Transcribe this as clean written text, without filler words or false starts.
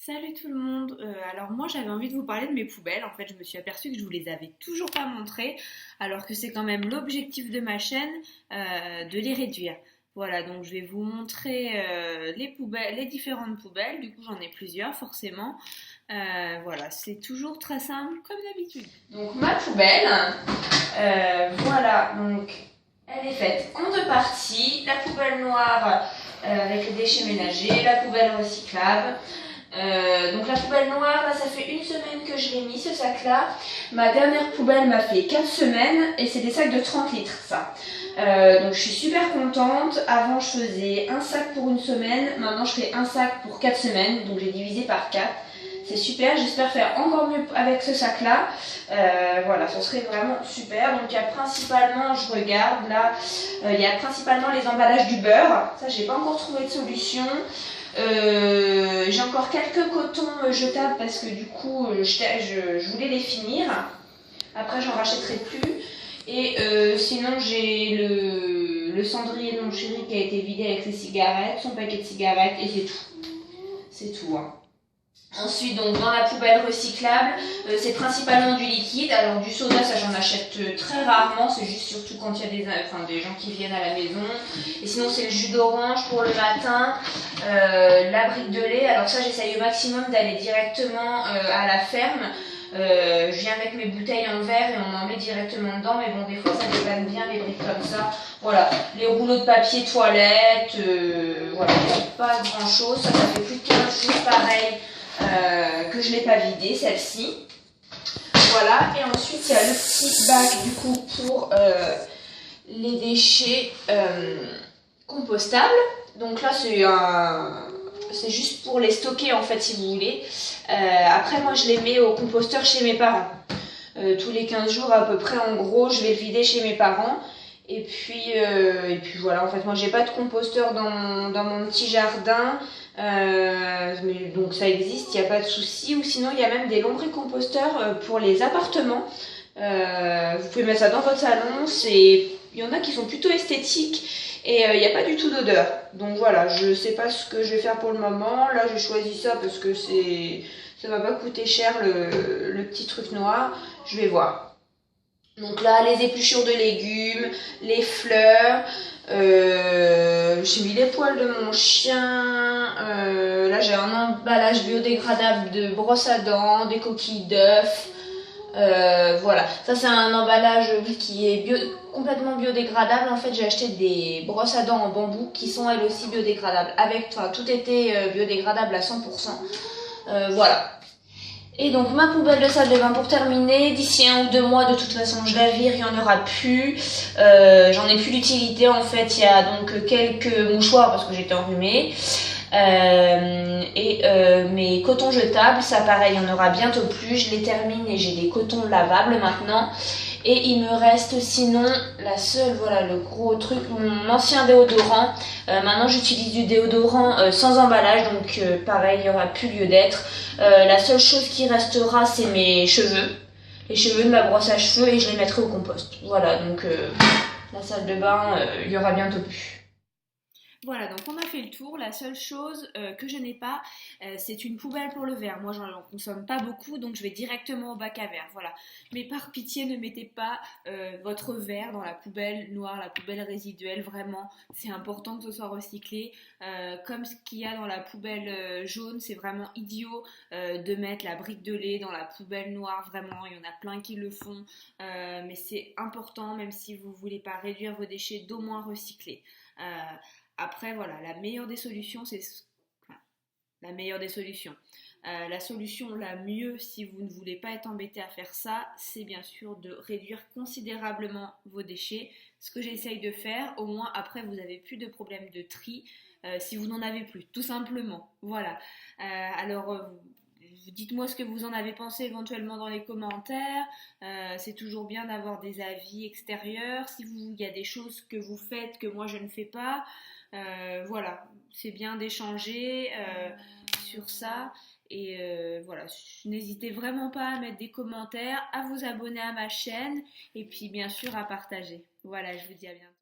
Salut tout le monde. Alors moi j'avais envie de vous parler de mes poubelles. En fait je me suis aperçue que je vous les avais toujours pas montrées, alors que c'est quand même l'objectif de ma chaîne de les réduire. Voilà, donc je vais vous montrer les poubelles, les différentes poubelles. Du coup j'en ai plusieurs forcément. Voilà, c'est toujours très simple comme d'habitude. Donc ma poubelle, voilà, donc elle est faite en deux parties. La poubelle noire avec les déchets ménagers, la poubelle recyclable. Donc la poubelle noire, là ça fait une semaine que je l'ai mis ce sac là. Ma dernière poubelle m'a fait 4 semaines et c'est des sacs de 30 litres ça. Donc je suis super contente. Avant je faisais un sac pour une semaine, maintenant je fais un sac pour 4 semaines, donc j'ai divisé par 4. C'est super, j'espère faire encore mieux avec ce sac là. Voilà, ce serait vraiment super. Donc il y a principalement, je regarde là, il y a principalement les emballages du beurre. Ça j'ai pas encore trouvé de solution. J'ai encore quelques cotons jetables parce que du coup je voulais les finir. Après j'en rachèterai plus. Et sinon j'ai le cendrier de mon chéri qui a été vidé avec ses cigarettes, son paquet de cigarettes et c'est tout. C'est tout hein. Ensuite, donc dans la poubelle recyclable, c'est principalement du liquide. Alors du soda, ça j'en achète très rarement, c'est juste surtout quand il y a des gens qui viennent à la maison. Et sinon c'est le jus d'orange pour le matin, la brique de lait. Alors ça j'essaye au maximum d'aller directement à la ferme. Je viens avec mes bouteilles en verre et on en met directement dedans, mais bon des fois ça dépanne bien les briques comme ça. Voilà, les rouleaux de papier toilette, voilà, pas grand chose, ça fait plus de 15 jours pareil. Que je n'ai pas vidé, celle-ci. Voilà, et ensuite il y a le petit bac du coup pour les déchets compostables. Donc là c'est juste pour les stocker en fait si vous voulez. Après moi je les mets au composteur chez mes parents. Tous les 15 jours à peu près en gros je vais le vider chez mes parents. Et puis voilà, en fait moi j'ai pas de composteur dans mon petit jardin, mais donc ça existe, il n'y a pas de souci. Ou sinon il y a même des lombricomposteurs pour les appartements. Vous pouvez mettre ça dans votre salon, il y en a qui sont plutôt esthétiques et il n'y a pas du tout d'odeur. Donc voilà, je sais pas ce que je vais faire pour le moment. Là j'ai choisi ça parce que ça va pas coûter cher le petit truc noir, je vais voir. Donc là, les épluchures de légumes, les fleurs, j'ai mis les poils de mon chien, là j'ai un emballage biodégradable de brosse à dents, des coquilles d'œufs, voilà. Ça c'est un emballage qui est complètement biodégradable. En fait j'ai acheté des brosses à dents en bambou qui sont elles aussi biodégradables. Tout était biodégradable à 100%. Voilà. Et donc ma poubelle de salle de bain pour terminer, d'ici 1 ou 2 mois de toute façon je la vire, il n'y en aura plus, j'en ai plus d'utilité en fait, il y a donc quelques mouchoirs parce que j'étais enrhumée, mes cotons jetables, ça pareil il n'y en aura bientôt plus, je les termine et j'ai des cotons lavables maintenant. Et il me reste sinon la seule, voilà le gros truc, mon ancien déodorant. Maintenant j'utilise du déodorant sans emballage, donc pareil, il n'y aura plus lieu d'être. La seule chose qui restera, c'est mes cheveux. Les cheveux de ma brosse à cheveux et je les mettrai au compost. Voilà, donc la salle de bain, il y aura bientôt plus. Voilà, donc on a fait le tour. La seule chose que je n'ai pas, c'est une poubelle pour le verre. Moi, j'en consomme pas beaucoup, donc je vais directement au bac à verre. Voilà. Mais par pitié, ne mettez pas votre verre dans la poubelle noire, la poubelle résiduelle. Vraiment, c'est important que ce soit recyclé. Comme ce qu'il y a dans la poubelle jaune, c'est vraiment idiot de mettre la brique de lait dans la poubelle noire. Vraiment, il y en a plein qui le font. Mais c'est important, même si vous voulez pas réduire vos déchets, d'au moins recycler. Après, voilà, la meilleure des solutions, la meilleure des solutions. La solution la mieux, si vous ne voulez pas être embêté à faire ça, c'est bien sûr de réduire considérablement vos déchets. Ce que j'essaye de faire, au moins après, vous n'avez plus de problème de tri si vous n'en avez plus, tout simplement. Voilà. Alors, dites-moi ce que vous en avez pensé éventuellement dans les commentaires. C'est toujours bien d'avoir des avis extérieurs. Si il y a des choses que vous faites que moi je ne fais pas, voilà, c'est bien d'échanger sur ça. Et voilà, n'hésitez vraiment pas à mettre des commentaires, à vous abonner à ma chaîne et puis bien sûr à partager. Voilà, je vous dis à bientôt.